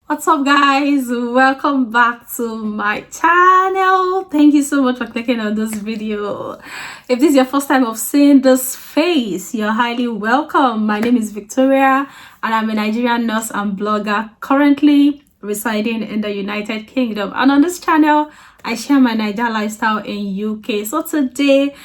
What's up, guys? Welcome back to my channel. Thank you so much for clicking on this video. If this is your first time of seeing this face, you're highly welcome. My name is Victoria and I'm a Nigerian nurse and blogger currently residing in the United Kingdom, and on this channel I share my Niger lifestyle in UK. So today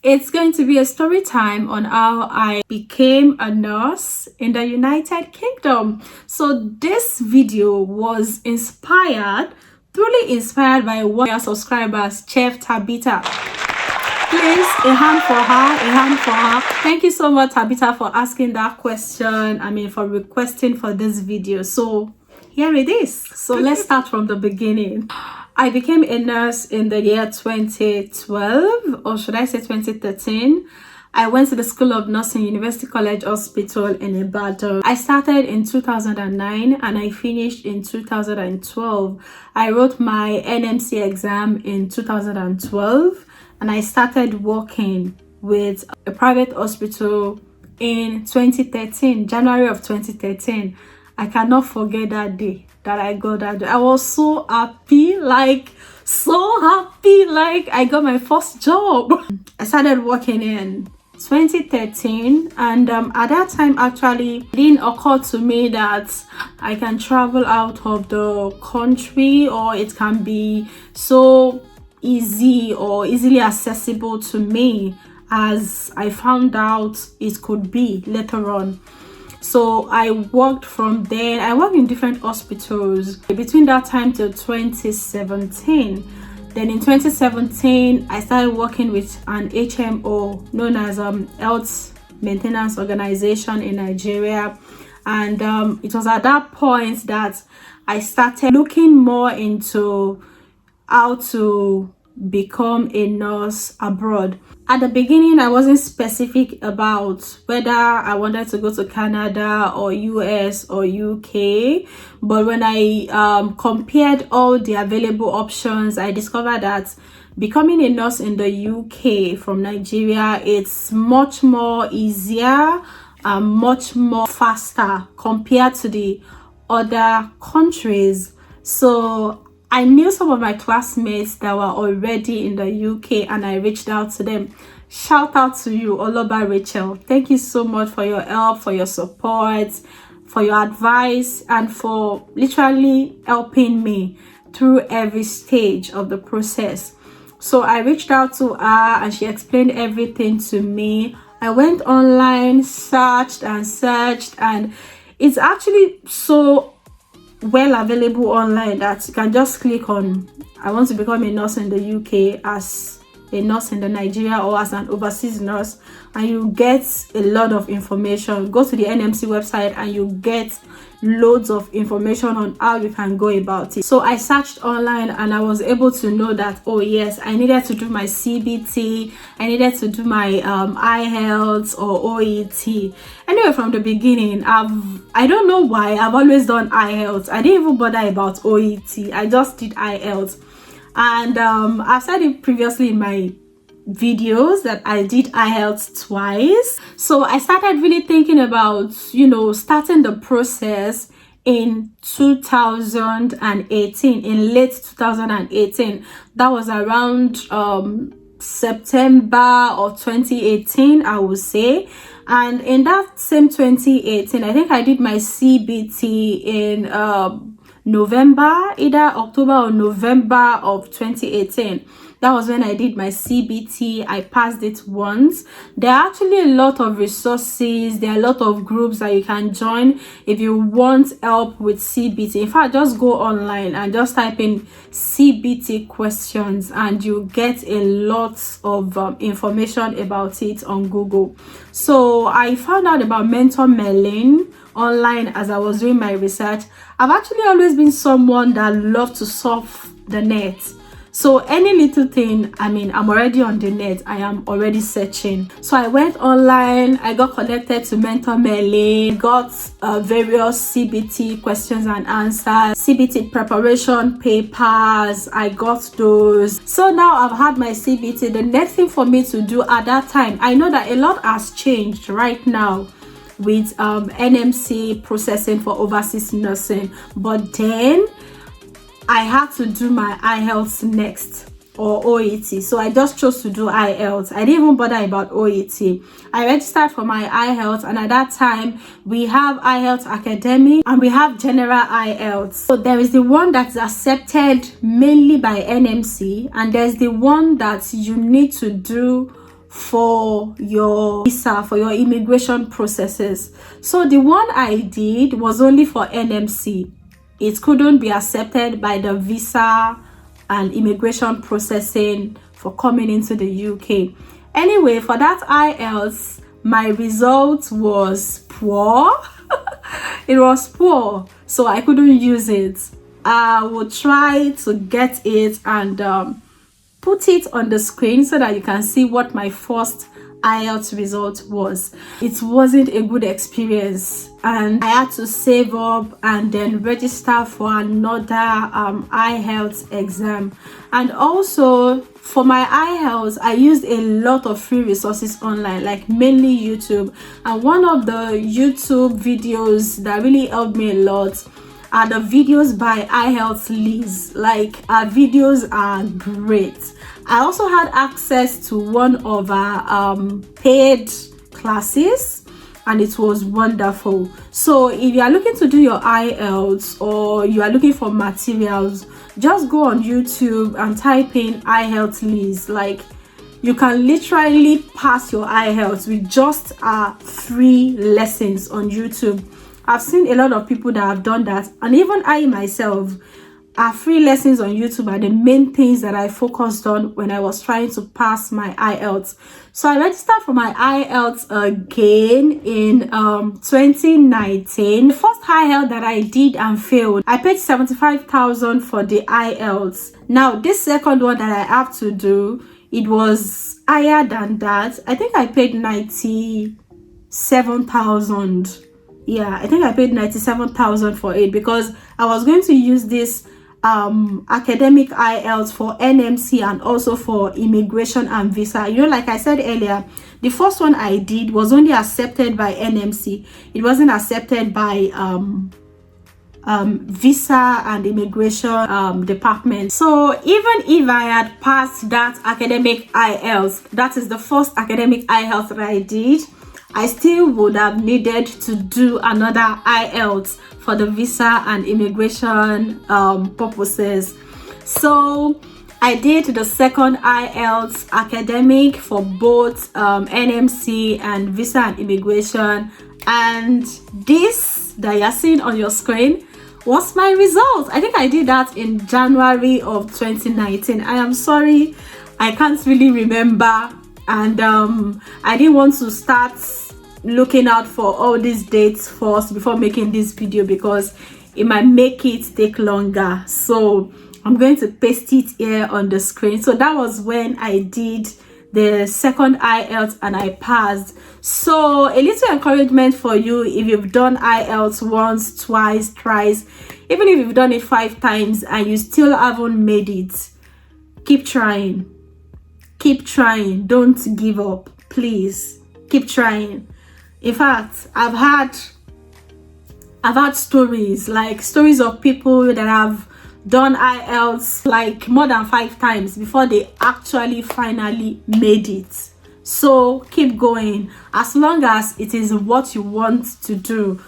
it's going to be a story time on how I became a nurse in the United Kingdom. So this video was truly inspired by one of our subscribers, Chef Tabitha. Please, a hand for her. Thank you so much, Tabitha, for asking that question. For requesting for this video. So here it is. So let's start from the beginning. I became a nurse in the year 2012, or should I say 2013. I went to the School of Nursing, University College Hospital in Ibadan. I started in 2009 and I finished in 2012. I wrote my NMC exam in 2012 and I started working with a private hospital in 2013, January of 2013. I cannot forget that day that I got that day. I was so happy, like I got my first job. I started working in 2013 and at that time actually it didn't occur to me that I can travel out of the country, or it can be so easy or easily accessible to me as I found out it could be later on. So I worked from there. I worked in different hospitals between that time till 2017. Then in 2017, I started working with an HMO known as Health Maintenance Organization in Nigeria. And it was at that point that I started looking more into how to become a nurse abroad. At the beginning, I wasn't specific about whether I wanted to go to Canada or US or UK, but when I compared all the available options, I discovered that becoming a nurse in the UK from Nigeria, it's much more easier and much more faster compared to the other countries. So I knew some of my classmates that were already in the UK and I reached out to them. Shout out to you, Oloba Rachel. Thank you so much for your help, for your support, for your advice, and for literally helping me through every stage of the process. So I reached out to her and she explained everything to me. I went online, searched, and it's actually so well available online that you can just click on I want to become a nurse in the UK as a nurse in the Nigeria or as an overseas nurse, and you get a lot of information. Go to the NMC website and you get loads of information on how you can go about it. So I searched online and I was able to know that, oh yes, I needed to do my CBT, I needed to do my IELTS or OET. Anyway, from the beginning, I don't know why I've always done IELTS. I didn't even bother about OET. I just did IELTS. And I've said it previously in my videos that I did IELTS twice. So I started really thinking about, starting the process in 2018, in late 2018. That was around September of 2018, I would say. And in that same 2018, I think I did my CBT in November, either October or November of 2018. That was when I did my CBT. I passed it once. There are actually a lot of resources. There are a lot of groups that you can join if you want help with CBT. In fact, just go online and just type in CBT questions and you get a lot of information about it on Google. So I found out about Mentor Merlin online as I was doing my research. I've actually always been someone that loves to surf the net. So any little thing, I'm already on the net, I am already searching. So I went online, I got connected to Mentor Merlin, got various CBT questions and answers, CBT preparation papers, I got those. So now I've had my CBT. The next thing for me to do at that time, I know that a lot has changed right now. with NMC processing for overseas nursing, but then I had to do my IELTS next, or OET. So I just chose to do IELTS. I didn't even bother about OET. I registered for my IELTS, and at that time we have IELTS academic and we have general IELTS. So there is the one that's accepted mainly by NMC, and there's the one that you need to do for your visa, for your immigration processes. So the one I did was only for NMC. It couldn't be accepted by the visa and immigration processing for coming into the UK. Anyway, for that IELTS, my result was poor. It was poor, so I couldn't use it. I will try to get it and put it on the screen so that you can see what my first IELTS result was. It wasn't a good experience, and I had to save up and then register for another IELTS exam. And also for my IELTS, I used a lot of free resources online, like mainly YouTube. And one of the YouTube videos that really helped me a lot are the videos by IELTS Liz. Like, our videos are great. I also had access to one of our paid classes, and it was wonderful. So if you are looking to do your IELTS, or you are looking for materials, just go on YouTube and type in IELTS Liz. Like, you can literally pass your IELTS with just free lessons on YouTube. I've seen a lot of people that have done that, and even I myself, our free lessons on YouTube are the main things that I focused on when I was trying to pass my IELTS. So I registered for my IELTS again in 2019. The first IELTS that I did and failed, I paid 75,000 for the IELTS. Now this second one that I have to do, it was higher than that. I think I paid 97,000. Yeah, I think I paid 97,000 for it, because I was going to use this academic IELTS for NMC and also for immigration and visa. You know, like I said earlier, the first one I did was only accepted by NMC. It wasn't accepted by visa and immigration department. So even if I had passed that academic IELTS, that is the first academic IELTS that I did, I still would have needed to do another IELTS for the visa and immigration purposes. So I did the second IELTS academic for both NMC and visa and immigration, and this that you're seeing on your screen was my result. I think I did that in January of 2019. I am sorry, I can't really remember, and I didn't want to start looking out for all these dates first before making this video, because it might make it take longer. So I'm going to paste it here on the screen. So that was when I did the second IELTS and I passed. So a little encouragement for you: if you've done IELTS once, twice, thrice, even if you've done it 5 times and you still haven't made it, keep trying. Keep trying. Don't give up. Please keep trying. In fact, I've had stories of people that have done IELTS like more than 5 times before they actually finally made it. So keep going. As long as it is what you want to do,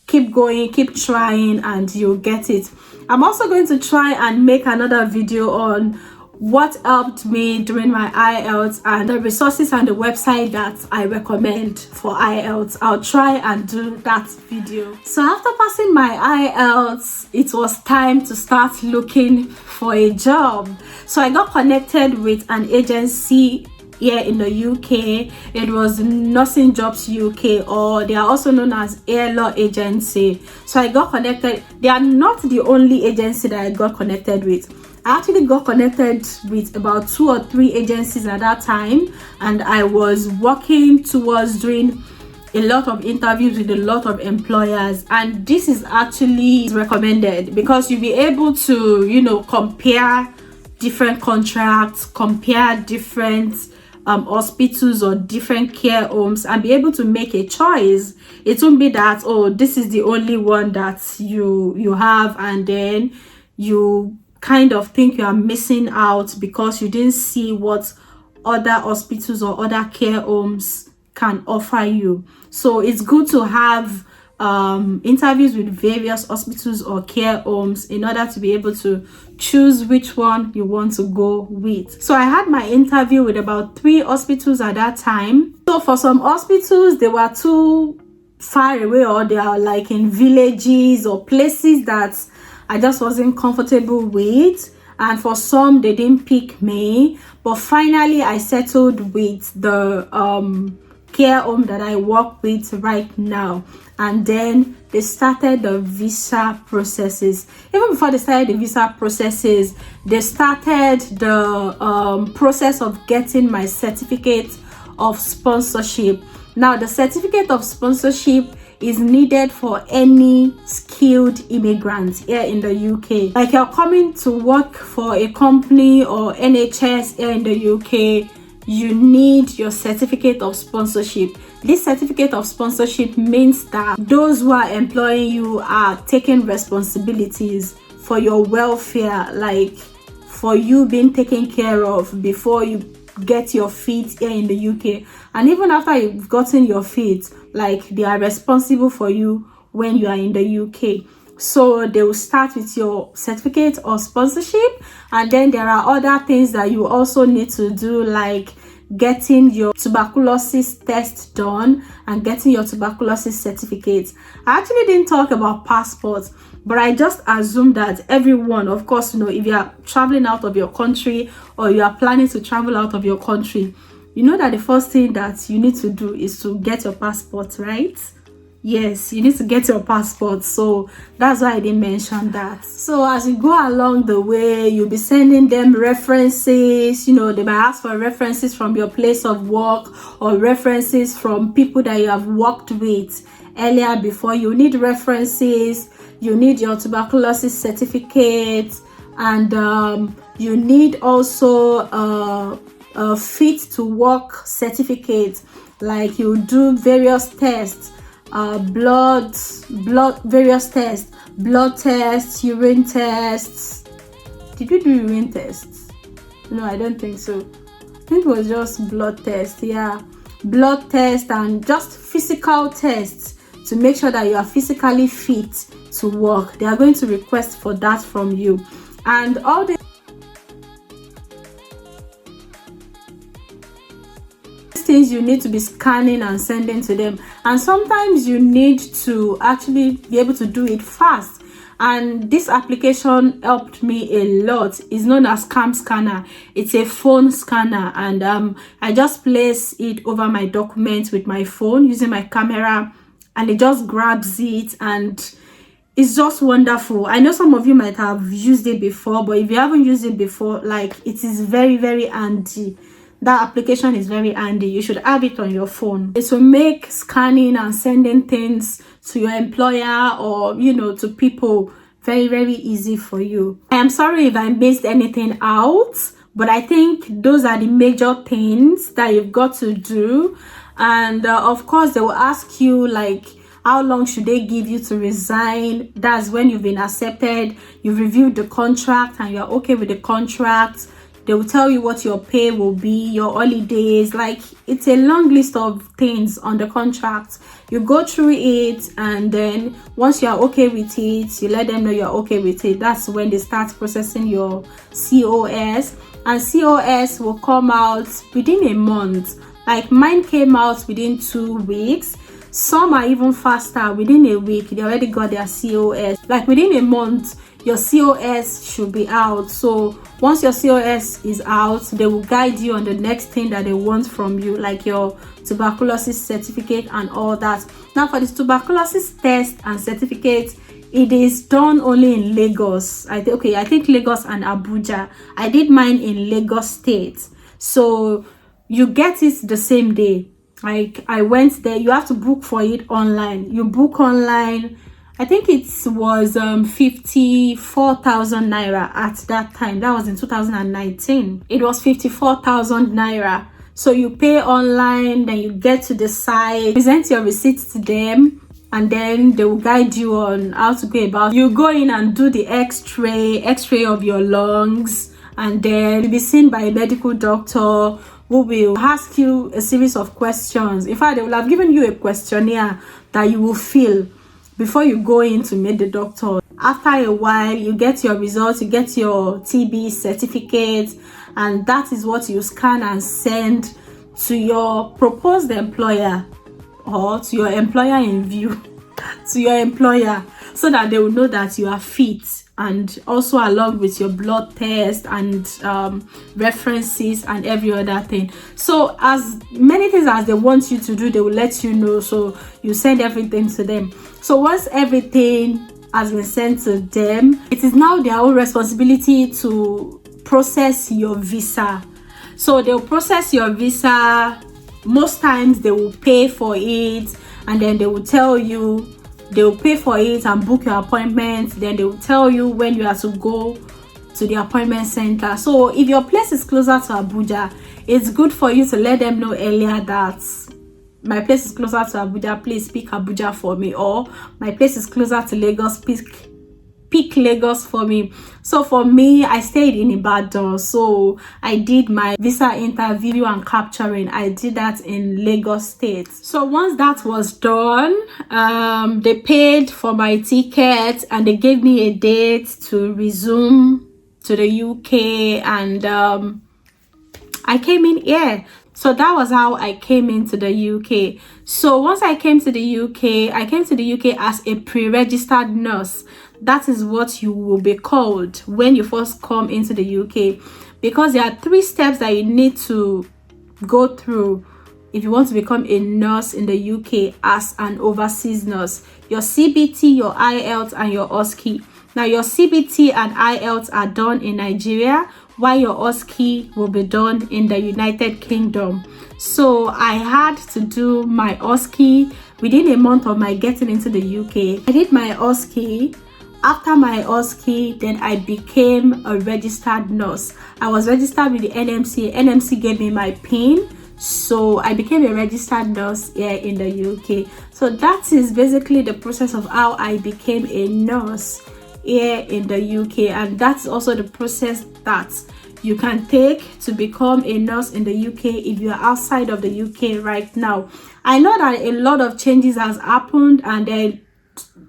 keep going, keep trying, and you'll get it. I'm also going to try and make another video on what helped me during my IELTS and the resources and the website that I recommend for IELTS. I'll try and do that video. So after passing my IELTS, it was time to start looking for a job. So I got connected with an agency here in the UK. It was Nursing Jobs UK, or they are also known as Air Law Agency. So I got connected. They are not the only agency that I got connected with. I actually got connected with about 2 or 3 agencies at that time, and I was working towards doing a lot of interviews with a lot of employers. And this is actually recommended because you'll be able to, you know, compare different contracts, compare different hospitals or different care homes and be able to make a choice. It won't be that, oh, this is the only one that you have, and then you kind of think you are missing out because you didn't see what other hospitals or other care homes can offer you. So it's good to have interviews with various hospitals or care homes in order to be able to choose which one you want to go with. So I had my interview with about 3 hospitals at that time. So for some hospitals, they were too far away, or they are like in villages or places that I just wasn't comfortable with, and for some they didn't pick me. But finally I settled with the care home that I work with right now, and then they started the visa processes. Even before they started the visa processes, they started the process of getting my certificate of sponsorship. Now the certificate of sponsorship is needed for any skilled immigrant here in the UK. Like you're coming to work for a company or NHS here in the UK, you need your certificate of sponsorship. This certificate of sponsorship means that those who are employing you are taking responsibilities for your welfare, like for you being taken care of before you get your feet here in the UK. And even after you've gotten your feet, like they are responsible for you when you are in the UK. So they will start with your certificate of sponsorship, and then there are other things that you also need to do, like getting your tuberculosis test done and getting your tuberculosis certificate. I actually didn't talk about passports, but I just assumed that everyone, of course, you know, if you are traveling out of your country or you are planning to travel out of your country, you know that the first thing that you need to do is to get your passport, right? Yes, you need to get your passport. So that's why I didn't mention that. So as you go along the way, you'll be sending them references. You know, they might ask for references from your place of work or references from people that you have worked with earlier before. You need references, you need your tuberculosis certificate, and you need also a fit to work certificate. Like you do various tests, various tests, blood tests, urine tests. Did you do urine tests? No, I don't think so. I think it was just blood tests. Yeah, blood tests and just physical tests to make sure that you are physically fit to work. They are going to request for that from you, and all the things you need to be scanning and sending to them. And sometimes you need to actually be able to do it fast, and this application helped me a lot. It's known as Cam Scanner. It's a phone scanner, and I just place it over my documents with my phone using my camera, and it just grabs it, and it's just wonderful. I know some of you might have used it before, but if you haven't used it before, like, it is very, very handy. That application is very handy. You should have it on your phone. It will make scanning and sending things to your employer or, you know, to people very, very easy for you. I am sorry if I missed anything out, but I think those are the major things that you've got to do. And of course, they will ask you, like, how long should they give you to resign? That's when you've been accepted, you've reviewed the contract and you're okay with the contract. They will tell you what your pay will be, your holidays. Like, it's a long list of things on the contract. You go through it, and then once you are okay with it, you let them know you're okay with it. That's when they start processing your COS, and COS will come out within a month. Like, mine came out within 2 weeks. Some are even faster. Within a week they already got their COS. Like, within a month your COS should be out. So once your COS is out, they will guide you on the next thing that they want from you, like your tuberculosis certificate and all that. Now, for this tuberculosis test and certificate, it is done only in Lagos. I think Lagos and Abuja. I did mine in Lagos State. So you get it the same day. Like, I went there. You have to book for it online. You book online. I think it was 54,000 naira at that time. That was in 2019. It was 54,000 naira. So you pay online, then you get to the site, present your receipts to them, and then they will guide you on how to go about. You go in and do the x-ray of your lungs, and then you'll be seen by a medical doctor who will ask you a series of questions. In fact, they will have given you a questionnaire that you will fill before you go in to meet the doctor. After a while, you get your results, you get your TB certificate, and that is what you scan and send to your proposed employer, or to your employer in view, to your employer, so that they will know that you are fit, and also along with your blood test and references and every other thing. So as many things as they want you to do, they will let you know, so you send everything to them. So once everything has been sent to them, it is now their own responsibility to process your visa. So they'll process your visa. Most times they will pay for it, and then they will tell you, they will pay for it and book your appointment. Then they will tell you when you have to go to the appointment center. So if your place is closer to Abuja, it's good for you to let them know earlier that my place is closer to Abuja, please pick Abuja for me, or my place is closer to Lagos, pick Lagos for me. So for me, I stayed in Ibadan, so I did my visa interview and capturing. I did that in Lagos State. So once that was done, they paid for my ticket and they gave me a date to resume to the UK, and I came in here. So that was how I came into the UK. So once I came to the UK, I came to the UK as a pre-registered nurse. That is what you will be called when you first come into the UK, because there are 3 steps that you need to go through if you want to become a nurse in the UK as an overseas nurse. Your CBT, your IELTS, and your OSCE. Now your CBT and IELTS are done in Nigeria, while your OSCE will be done in the United Kingdom. So I had to do my OSCE within a month of my getting into the UK. I did my OSCE. After my OSCE, then I became a registered nurse. I was registered with the NMC. NMC gave me my PIN, so I became a registered nurse here in the UK. So that is basically the process of how I became a nurse here in the UK, and that's also the process that you can take to become a nurse in the UK if you are outside of the UK right now. I know that a lot of changes has happened, and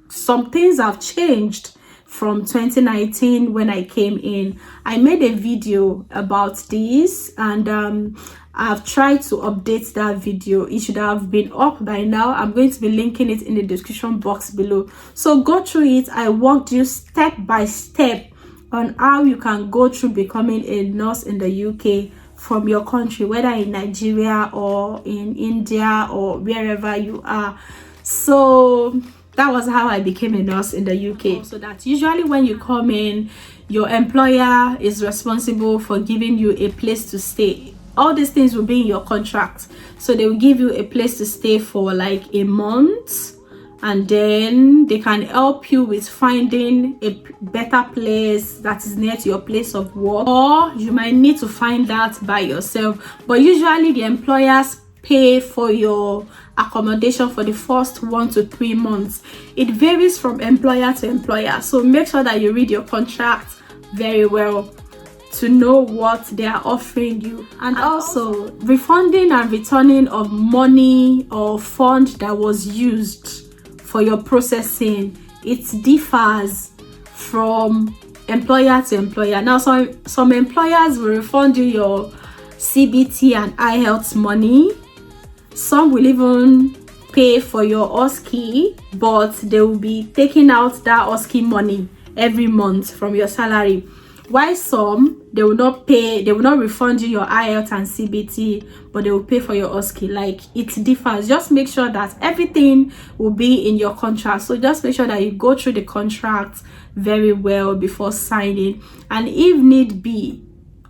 some things have changed from 2019 when I came in. I made a video about this, and I've tried to update that video. It should have been up by now. I'm going to be linking it in the description box below, so go through it. I walked you step by step on how you can go through becoming a nurse in the UK from your country, whether in Nigeria or in India or wherever you are. So that was how I became a nurse in the UK. So that usually when you come in, your employer is responsible for giving you a place to stay. All these things will be in your contract. So they will give you a place to stay for like a month, and then they can help you with finding a better place that is near to your place of work, or you might need to find that by yourself. But usually the employers pay for your accommodation for the first 1 to 3 months. It varies from employer to employer, so make sure that you read your contract very well to know what they are offering you. And also refunding and returning of money or fund that was used for your processing, it differs from employer to employer. Now some employers will refund you your CBT and IELTS money. Some will even pay for your OSCE, but they will be taking out that OSCE money every month from your salary. While some, they will not pay, they will not refund you your IELTS and CBT, but they will pay for your OSCE. Like, it differs. Just make sure that everything will be in your contract. So just make sure that you go through the contract very well before signing. And if need be,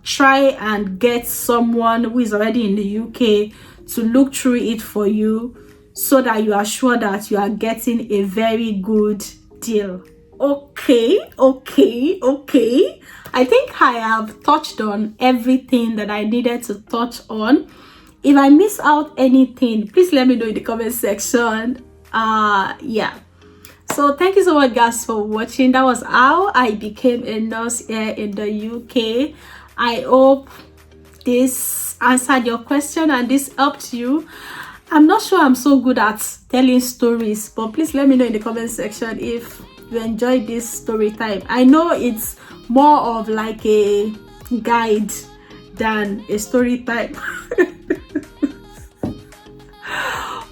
try and get someone who is already in the UK to look through it for you, so that you are sure that you are getting a very good deal. Okay. I think I have touched on everything that I needed to touch on. If I miss out anything, please let me know in the comment section. Yeah, so thank you so much guys for watching. That was how I became a nurse here in the UK. I hope this answered your question and this helped you. I'm not sure I'm so good at telling stories, but please let me know in the comment section if you enjoyed this story time. I know it's more of like a guide than a story time.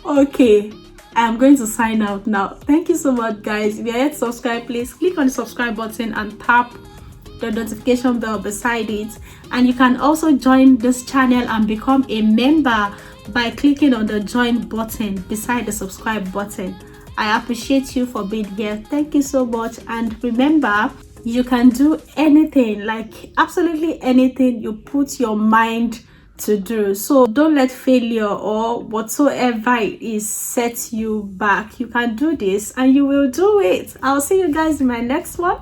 Okay, I'm going to sign out now. Thank you so much guys. If you're yet subscribed, please click on the subscribe button and tap the notification bell beside it. And you can also join this channel and become a member by clicking on the join button beside the subscribe button. I appreciate you for being here. Thank you so much. And remember, you can do anything, like absolutely anything you put your mind to do. So don't let failure or whatsoever it is set you back. You can do this and you will do it. I'll see you guys in my next one.